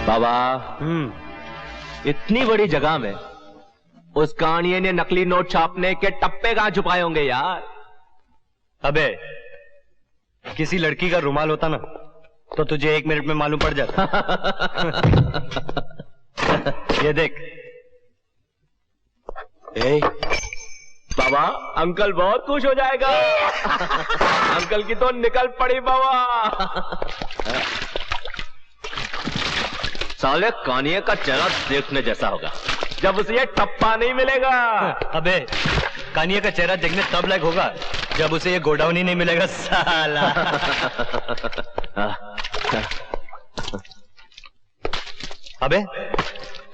बाबा इतनी बड़ी जगह में उस कानिये ने नकली नोट छापने के टप्पे कहां छुपाए होंगे यार। अबे किसी लड़की का रुमाल होता ना तो तुझे 1 मिनट में मालूम पड़ जाता। ये देख। बाबा अंकल बहुत खुश हो जाएगा। अंकल की तो निकल पड़ी बाबा। साले कानिये का चेहरा देखने जैसा होगा जब उसे ये टप्पा नहीं मिलेगा। अबे कानिये का चेहरा देखने तब लायक होगा जब उसे ये गोडाउन ही नहीं मिलेगा साला। अबे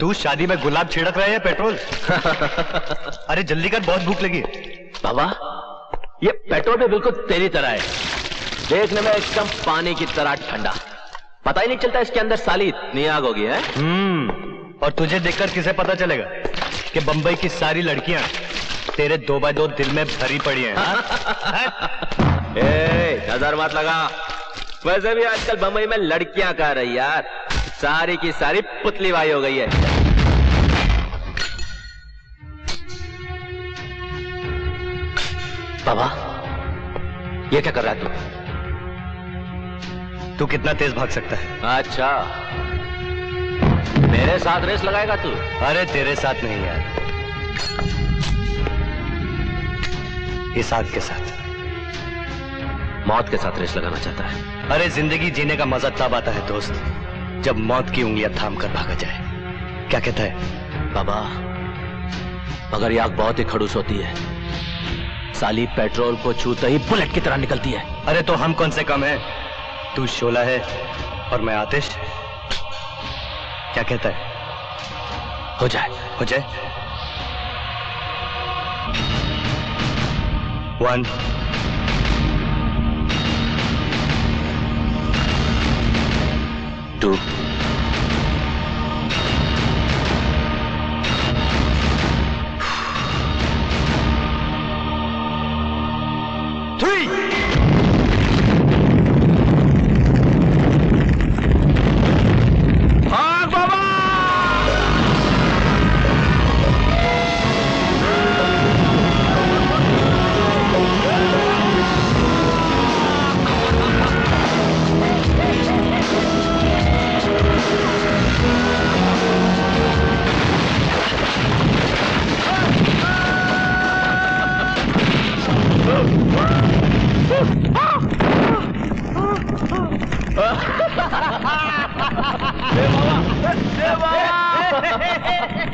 तू शादी में गुलाब छिड़क रहा है या पेट्रोल? अरे जल्दी कर, बहुत भूख लगी है। बाबा ये पेट्रोल भी बिल्कुल तेरी तरह है, देखने में एकदम पानी की तरह ठंडा, पता ही नहीं चलता इसके अंदर साली इतनी आग होगी है। और तुझे देखकर किसे पता चलेगा कि बंबई की सारी लड़कियां तेरे 2x2 दिल में भरी पड़ी हैं। नजर मत लगा, वैसे भी आजकल बंबई में लड़कियां कह रही यार, सारी की सारी पुतली बाई हो गई है। बाबा ये क्या कर रहा है तू कितना तेज भाग सकता है? अच्छा मेरे साथ रेस लगाएगा तू? अरे तेरे साथ नहीं यार, इस आग के साथ, मौत के साथ रेस लगाना चाहता है। अरे जिंदगी जीने का मजा तब आता है दोस्त जब मौत की उंगलियां थाम कर भागा जाए। क्या कहता है? बाबा मगर ये आग बहुत ही खड़ूस होती है, साली पेट्रोल को छूते ही बुलेट की तरह निकलती है। अरे तो हम कौन से कम हैं? तू शोला है और मैं आतिश। क्या कहता है? हो जाए। 1 2 3 भाग बाबा।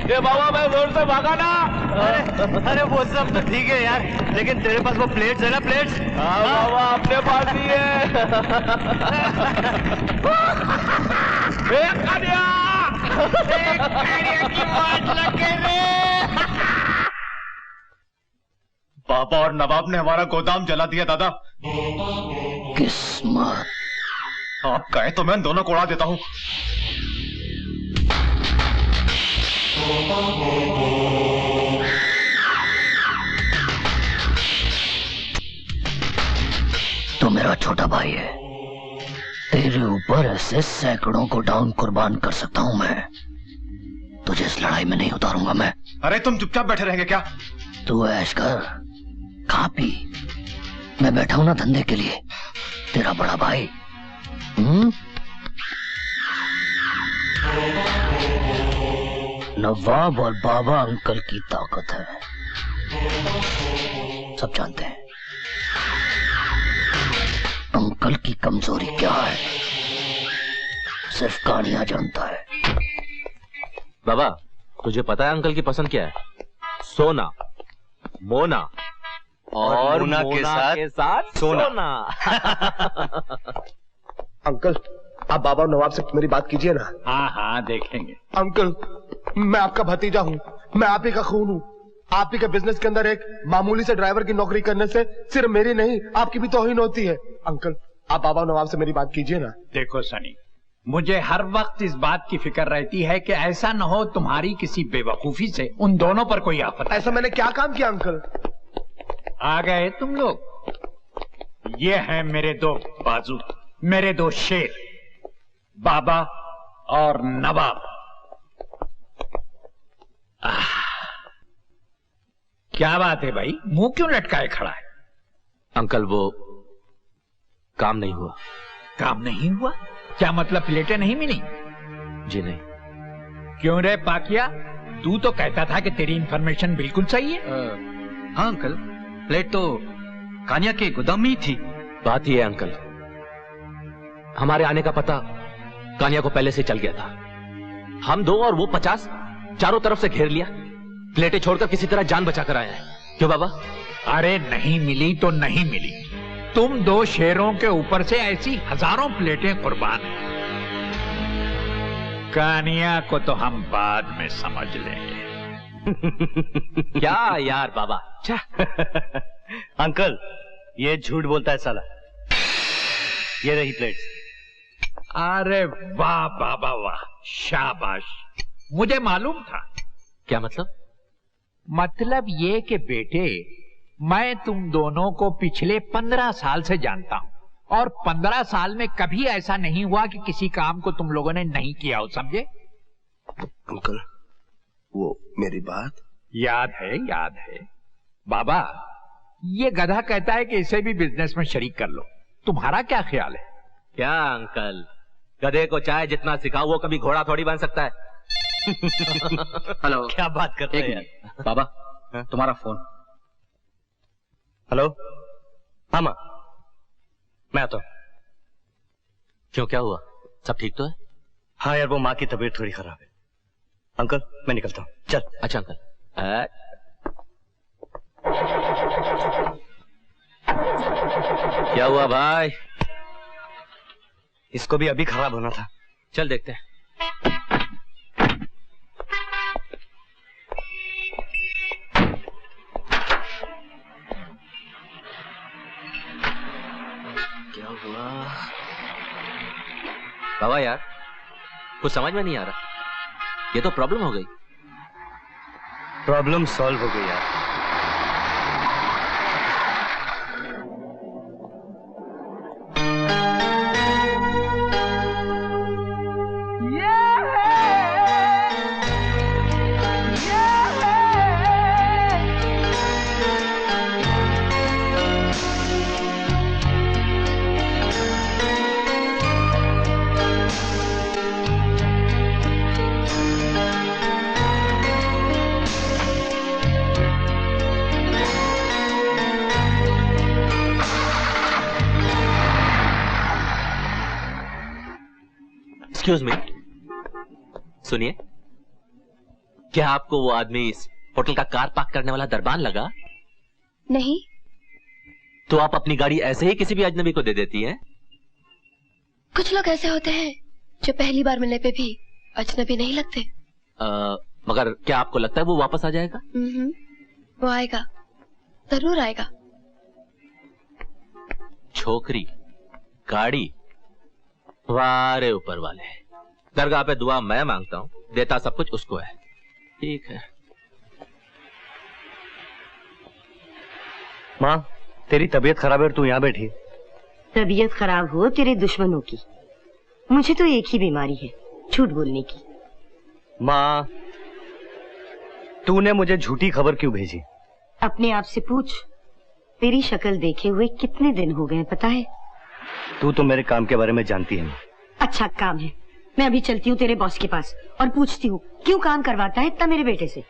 ये बाबा मैं जोर से भागा ना। अरे वो सब तो ठीक है यार, लेकिन तेरे पास वो प्लेट्स है ना? प्लेट्स? हाँ बाबा अपने पास ही है। एक कानिया की मौत लगे रे। बाबा और नवाब ने हमारा गोदाम जला दिया दादा। किस्मत। आप कहे तो मैं दोनों को उड़ा देता हूँ। तो मेरा छोटा भाई है, तेरे ऊपर ऐसे सैकड़ों को डाउन कुर्बान कर सकता हूं मैं, तुझे इस लड़ाई में नहीं उतारूंगा मैं। अरे तुम चुपचाप बैठे रहेंगे क्या? तू ऐश कर, खा पी, मैं बैठा हूं ना धंधे के लिए, तेरा बड़ा भाई। नवाब और बाबा अंकल की ताकत है, सब जानते हैं। अंकल की कमजोरी क्या है सिर्फ कानिया जानता है। बाबा तुझे पता है अंकल की पसंद क्या है? सोना, मोना और मोना के साथ सोना। अंकल आप बाबा और नवाब से मेरी बात कीजिए ना। हाँ हाँ देखेंगे। अंकल मैं आपका भतीजा हूँ, मैं आप ही का खून हूँ। आप ही के बिजनेस के अंदर एक मामूली से ड्राइवर की नौकरी करने से सिर्फ मेरी नहीं आपकी भी तौहीन होती है। अंकल आप बाबा और नवाब से मेरी बात कीजिए ना। देखो सनी, मुझे हर वक्त इस बात की फिक्र रहती है कि ऐसा न हो तुम्हारी किसी बेवकूफी से उन दोनों पर कोई आफत। ऐसा मैंने क्या काम किया अंकल? आ गए तुम लोग। ये हैं मेरे 2 बाजू, मेरे 2 शेर, बाबा और नवाब। क्या बात है भाई, मुंह क्यों लटकाए खड़ा है? अंकल वो काम नहीं हुआ। काम नहीं हुआ? क्या मतलब प्लेटें नहीं मिली? जी नहीं। क्यों रे पाकिया, तू तो कहता था कि तेरी इंफॉर्मेशन बिल्कुल सही है। हाँ अंकल, प्लेट तो कानिया के गोदाम में ही थी। बात यह है अंकल, हमारे आने का पता कानिया को पहले से चल गया था। हम 2 और वो 50 चारों तरफ से घेर लिया। प्लेटें छोड़कर किसी तरह जान बचा कर आया है। क्यों बाबा? अरे नहीं मिली तो नहीं मिली, तुम 2 शेरों के ऊपर से ऐसी हजारों प्लेटें कुर्बान हैं। कानिया को तो हम बाद में समझ लेंगे। क्या यार बाबा। अंकल ये झूठ बोलता है साला। ये रही प्लेट्स। अरे वाह बाबा वाह, शाबाश, मुझे मालूम था। क्या मतलब? मतलब ये कि बेटे, मैं तुम दोनों को पिछले 15 साल से जानता हूं, और 15 साल में कभी ऐसा नहीं हुआ कि किसी काम को तुम लोगों ने नहीं किया हो, समझे? अंकल वो मेरी बात याद है, याद है। बाबा, ये गधा कहता है कि इसे भी बिजनेस में शरीक कर लो, तुम्हारा क्या ख्याल है? क्या अंकल, गधे को चाहे जितना सिखाओ वो कभी घोड़ा थोड़ी बन सकता है। हेलो, क्या बात करते हैं यार? बाबा तुम्हारा फोन। हेलो, हाँ माँ, मैं आता हूँ। क्यों, क्या हुआ? सब ठीक तो है? हाँ यार, वो माँ की तबीयत थोड़ी खराब है। अंकल मैं निकलता हूँ, चल। अच्छा अंकल। क्या हुआ भाई? इसको भी अभी खराब होना था। चल देखते हैं। क्या हुआ बाबा? यार कुछ समझ में नहीं आ रहा। ये तो प्रॉब्लम हो गई। प्रॉब्लम सॉल्व हो गई यार। एक्सक्यूज मी, सुनिए, क्या आपको वो आदमी इस होटल का कार पार्क करने वाला दरबान लगा? नहीं। तो आप अपनी गाड़ी ऐसे ही किसी भी अजनबी को दे देती हैं? कुछ लोग ऐसे होते हैं जो पहली बार मिलने पे भी अजनबी नहीं लगते। मगर क्या आपको लगता है वो वापस आ जाएगा? वो आएगा, जरूर आएगा। छोकरी, गाड़ी, वारे ऊपर वाले। दरगाह पे दुआ मैं मांगता हूँ, देता सब कुछ उसको है। ठीक है। माँ, तेरी तबीयत खराब है और तू यहाँ बैठी। तबीयत खराब हो तेरे दुश्मनों की, मुझे तो एक ही बीमारी है, झूठ बोलने की। माँ, तूने मुझे झूठी खबर क्यों भेजी? अपने आप से पूछ, तेरी शक्ल देखे हुए कितने दिन हो गए पता है? तू तो मेरे काम के बारे में जानती है माँ। अच्छा काम है, मैं अभी चलती हूँ तेरे बॉस के पास और पूछती हूँ क्यों काम करवाता है इतना मेरे बेटे से।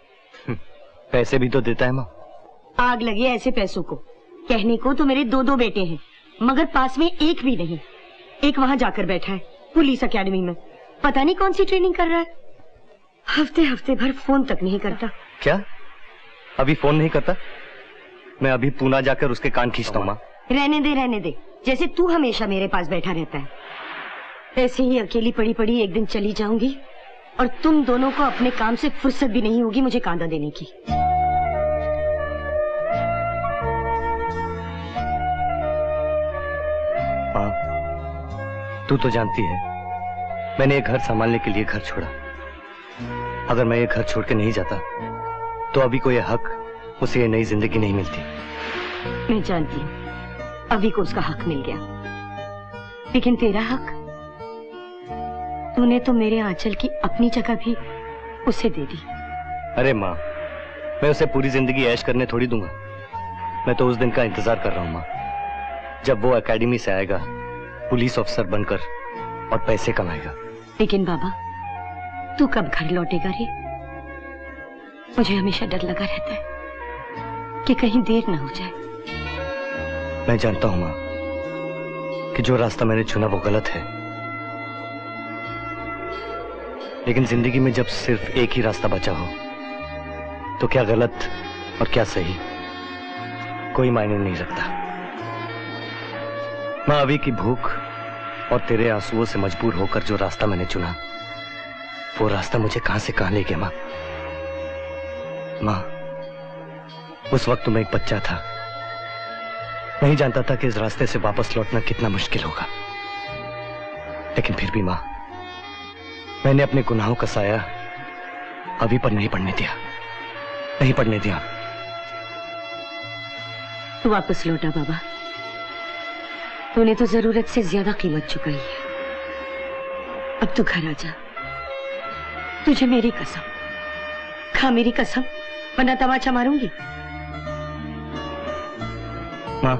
पैसे भी तो देता है माँ। आग लगे ऐसे पैसों को। कहने को तो मेरे 2 बेटे हैं, मगर पास में एक भी नहीं। एक वहाँ जाकर बैठा है पुलिस अकेडमी में, पता नहीं कौन सी ट्रेनिंग कर रहा है। हफ्ते हफ्ते भर फोन तक नहीं करता। क्या अभी फोन नहीं करता? मैं अभी पूना जाकर उसके कान खींचता हूँ माँ। रहने दे, जैसे तू हमेशा मेरे पास बैठा रहता है। ऐसे ही अकेली पड़ी पड़ी एक दिन चली जाऊंगी और तुम दोनों को अपने काम से फुर्सत भी नहीं होगी मुझे कांदा देने की। माँ, तू तो जानती है मैंने ये घर संभालने के लिए घर छोड़ा। अगर मैं ये घर छोड़ के नहीं जाता तो अभी को ये हक, उसे ये नई जिंदगी नहीं मिलती। मैं जानती हूँ अभी को उसका हक मिल गया, लेकिन तेरा हक तूने तो मेरे आंचल की अपनी जगह भी उसे दे दी। अरे माँ, मैं उसे पूरी जिंदगी ऐश करने थोड़ी दूंगा। मैं तो उस दिन का इंतजार कर रहा हूँ माँ, जब वो एकेडमी से आएगा पुलिस ऑफिसर बनकर और पैसे कमाएगा। लेकिन बाबा, तू कब घर लौटेगा रे? मुझे हमेशा डर लगा रहता है कि कहीं देर ना हो जाए। मैं जानता हूं मां कि जो रास्ता मैंने चुना वो गलत है, लेकिन जिंदगी में जब सिर्फ एक ही रास्ता बचा हो तो क्या गलत और क्या सही कोई मायने नहीं रखता। मां, अभी की भूख और तेरे आंसुओं से मजबूर होकर जो रास्ता मैंने चुना वो रास्ता मुझे कहां से कहां ले गया मां। मां, उस वक्त तो मैं एक बच्चा था, नहीं जानता था कि इस रास्ते से वापस लौटना कितना मुश्किल होगा, लेकिन फिर भी मां, मैंने अपने गुनाहों का साया अभी पर नहीं पड़ने दिया, नहीं पड़ने दिया। तू वापस लौटा बाबा, तूने तो जरूरत से ज्यादा कीमत चुकाई है। अब तू घर आ जा। तुझे मेरी कसम, खा मेरी कसम, वरना तमाचा मारूंगी। मां,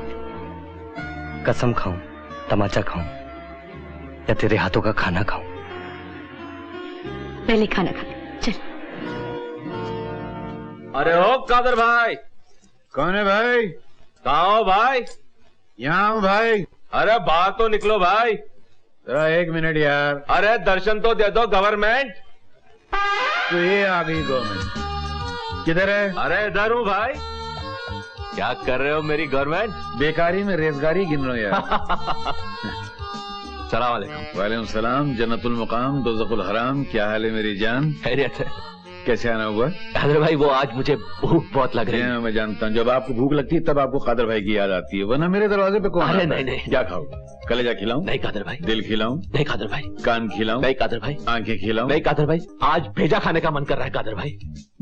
कसम खाऊं, तमाचा खाऊं या तेरे हाथों का खाना खाऊं? पहले खाना खा ले, चल। अरे ओ कादर भाई। कौन है भाई? कहाँ हो भाई? यहाँ हूँ भाई। अरे बाहर तो निकलो भाई। जरा 1 मिनट यार। अरे दर्शन तो दे दो गवर्नमेंट। तो ये आ गई गवर्नमेंट। किधर है? अरे इधर हूँ भाई। क्या कर रहे हो मेरी गवर्नमेंट? बेकारी में रेजगारी गिन रहा हूँ यार। सलाम वालेकुम। वालेकुम सलाम। जन्नतुल मुकाम दोज़खुल हराम। क्या हाल है मेरी जान? खैरियत है। कैसे आना हुआ? कादर भाई वो आज मुझे भूख बहुत लग रही है। मैं जानता हूँ, जब आपको भूख लगती है तब आपको कादर भाई की याद आती है, वरना मेरे दरवाजे पे कौन? अरे नहीं नहीं। क्या खाओ? कलेजा खिलाऊं? नहीं कादर भाई। दिल खिलाऊं? नहीं कादर भाई। कान खिलाऊं? नहीं कादर भाई। आंखें खिलाऊं? नहीं कादर भाई। आज भेजा खाने का मन कर रहा है कादर भाई।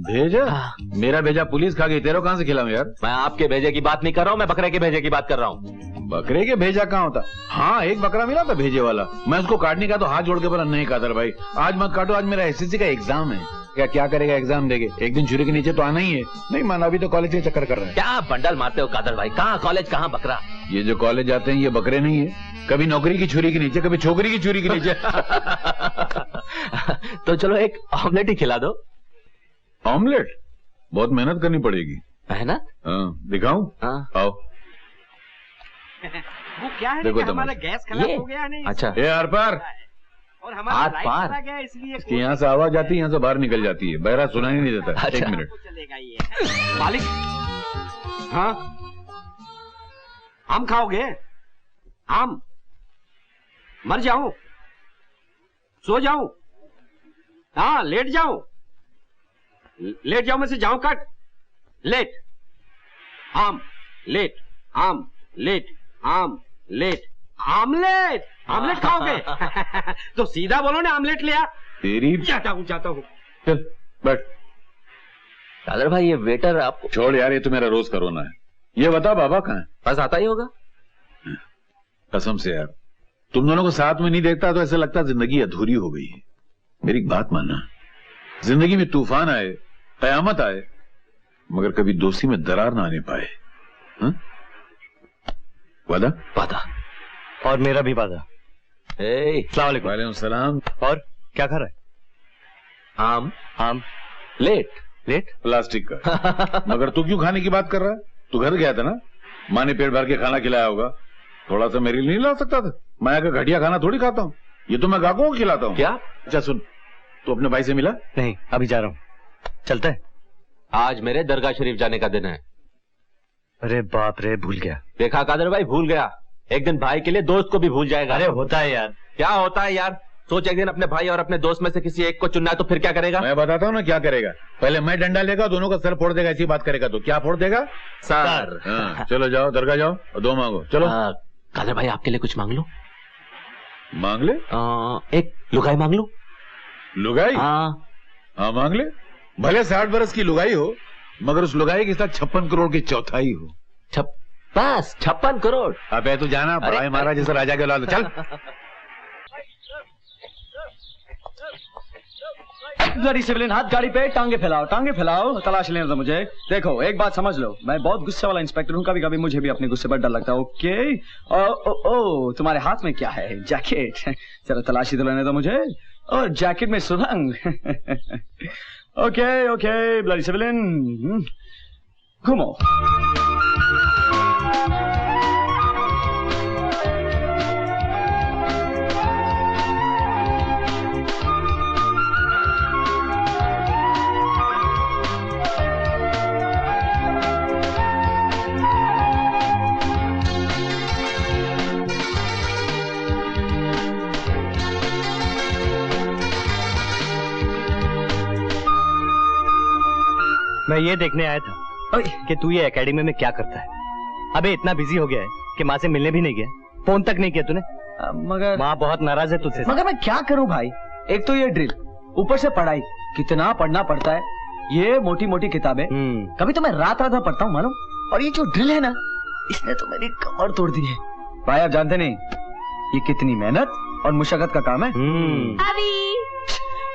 भेजा? हाँ। मेरा भेजा पुलिस खा गई, तेरा कहाँ से खिलाऊं यार? मैं आपके भेजे की बात नहीं कर रहा हूँ, मैं बकरे के भेजे की बात कर रहा हूँ। बकरे के भेजा कहाँ होता? हाँ, एक बकरा मिला था भेजे वाला, मैं उसको काटने का तो हाथ जोड़ के बोला नहीं कादर भाई आज मत काटो, आज मेरा एसएससी का एग्जाम है। क्या करेगा एग्जाम देके? एक दिन छुरी के नीचे तो आना ही है। नहीं माना, अभी तो कॉलेज के चक्कर कर रहे हैं। क्या बंडल मारते हो कादर भाई? कहाँ कॉलेज कहाँ बकरा? ये जो कॉलेज जाते हैं ये बकरे नहीं है, कभी नौकरी की छुरी के नीचे, कभी छोकरी की छुरी के नीचे। तो चलो एक ऑमलेट ही खिला दो। ऑमलेट? बहुत मेहनत करनी पड़ेगी। मेहनत? हाँ, दिखाऊं? हाँ। आओ। वो क्या है देखो कि हमारा गैस खराब हो गया नहीं। अच्छा। ये आर पार और हमारा आर लाइट पार? चला गया इसलिए इसकी यहाँ से आवाज आती है, यहाँ से बाहर निकल जाती है, बहरा सुनाई नहीं देता। अच्छा। 1 मिनट। चलेगा ये। मालिक, हाँ आम खाओगे? आम? मर जाऊं? सो जाऊं? हाँ लेट जाऊं? लेट जाऊं में से जाऊं कट? लेट आम लेट आम लेट आम लेट आमलेट। आमलेट खाओगे? तो सीधा बोलो ना, आमलेट ले आ। तेरी जाता हूँ चल बैठ। कादर भाई ये वेटर आपको छोड़ यार, ये तो मेरा रोज का रोना है। ये बता बाबा कहाँ है? बस आता ही होगा। कसम से यार, तुम दोनों को साथ में नहीं देखता तो ऐसा लगता जिंदगी अधूरी हो गई है। मेरी एक बात मानना, जिंदगी में तूफान आए, कयामत आए, मगर कभी दोस्ती में दरार ना आने पाए। वादा? वादा। और मेरा भी वादा। अस्सलाम वालेकुम। वालेकुम सलाम। और क्या कर रहा है? आम? आम? लेट? लेट? प्लास्टिक का। मगर तू क्यों खाने की बात कर रहा है? तू घर गया था ना, माँ ने पेट भर के खाना खिलाया होगा, थोड़ा सा मेरे लिए नहीं ला सकता था? मैं आकर घटिया खाना थोड़ी खाता हूँ, ये तो मैं गाहकों को खिलाता हूँ। क्या? अच्छा सुन, तू अपने भाई से मिला? नहीं, अभी जा रहा हूँ। चलता है? आज मेरे दरगाह शरीफ जाने का दिन है। अरे बाप रे, भूल गया। देखा कादर भाई, भूल गया। एक दिन भाई के लिए दोस्त को भी भूल जाएगा। अरे होता है यार। क्या होता है यार? सोच, एक दिन अपने भाई और अपने दोस्त में से किसी एक को चुनना है तो फिर क्या करेगा? मैं बताता हूँ ना क्या करेगा। पहले मैं डंडा लेगा, दोनों का सर फोड़ देगा। ऐसी बात करेगा तो क्या फोड़ देगा? सर। हाँ, चलो जाओ दरगाह जाओ और दो मांगो। चलो। कादर भाई आपके लिए कुछ मांग लो। मांग ले। एक लुगाई मांग लो। लुगाई? हाँ मांग ले। भले 60 बरस की लुगाई हो, मगर उस लुगाई के साथ 56 करोड़ की चौथाई हो। बस 56 करोड़? अबे तू जाना, बड़ाई महाराज जैसे राजा के लाल। चल। ब्लडी सिविलियन, हाथ गाड़ी पे, टांगे फैलाओ, तलाश लेने दो मुझे। देखो एक बात समझ लो, मैं बहुत गुस्से वाला इंस्पेक्टर हूँ, कभी कभी मुझे भी अपने गुस्से पर डर लगता है। ओके, ओ तुम्हारे हाथ में क्या है? जैकेट, जरा तलाशी तो लेने दो मुझे। और जैकेट में सुरंग। ओके ब्लडी सिविलियन, घूमो। मैं ये देखने आया था कि तू ये एकेडमी में क्या करता है। अबे इतना बिजी हो गया है कि माँ से मिलने भी नहीं गया, फोन तक नहीं किया तूने। मगर माँ बहुत नाराज है तुझसे। मगर मैं क्या करूं भाई, एक तो ये ड्रिल, ऊपर से पढ़ाई, कितना पढ़ना पड़ता है। ये मोटी मोटी किताबें, कभी तो मैं रात रात में पढ़ता हूँ मालूम। और ये जो ड्रिल है ना, इसने तो मेरी कमर तोड़ दी है भाई। आप जानते नहीं ये कितनी मेहनत और मुशक्कत का काम है।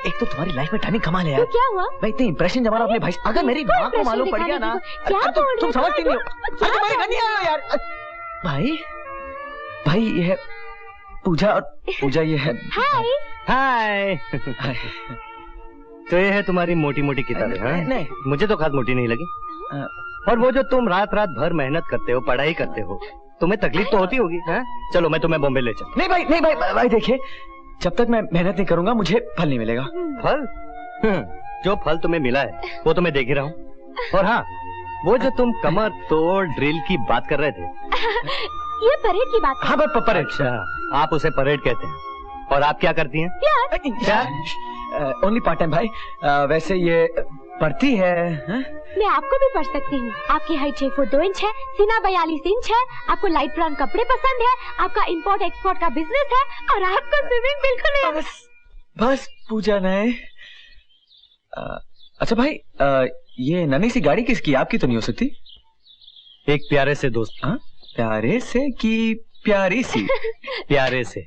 एक तो तुम्हारी लाइफ में टाइमिंग कमाल है यार। तो क्या हुआ? मैं इतनी इंप्रेशन जमा रहा हूं अपने भाई से। अगर मेरी माँ को मालूम पड़ गया ना, तुम समझती नहीं हो। अरे तुम्हारे घर नहीं आया यार। भाई ये है पूजा, और पूजा ये है। हाय। तो ये है तुम्हारी मोटी मोटी किताबें। नहीं, मुझे तो खास मोटी नहीं लगी। और वो जो तुम रात रात भर मेहनत करते हो, पढ़ाई करते हो, तुम्हें तकलीफ तो होती होगी। चलो मैं तुम्हें बॉम्बे ले चलता। नहीं भाई देखिए, जब तक मैं मेहनत नहीं करूंगा मुझे फल नहीं मिलेगा। फल? जो फल तुम्हें मिला है वो तो मैं देख ही रहा हूँ। और हाँ, वो जो तुम कमर तोड़ ड्रिल की बात कर रहे थे, ये परेड की बात है। हाँ परेड। अच्छा, आप उसे परेड कहते हैं। और आप क्या करती हैं? प्यार। ओनली पार्ट टाइम भाई। वैसे ये पढ़ती है। मैं आपको भी पढ़ सकती हूँ। आपकी हाइट 6 फुट 2 इंच है, सीना 42 इंच है, आपको लाइट ब्राउन कपड़े पसंद है, आपका इंपोर्ट एक्सपोर्ट का बिजनेस है, और आपको स्विमिंग बिल्कुल नहीं। बस पूजा नहीं। अच्छा भाई, ये नन्ही सी गाड़ी किसकी? आपकी तो नहीं हो सकती। एक प्यारे से दोस्त। प्यारे से कि प्यारी सी? प्यारे से।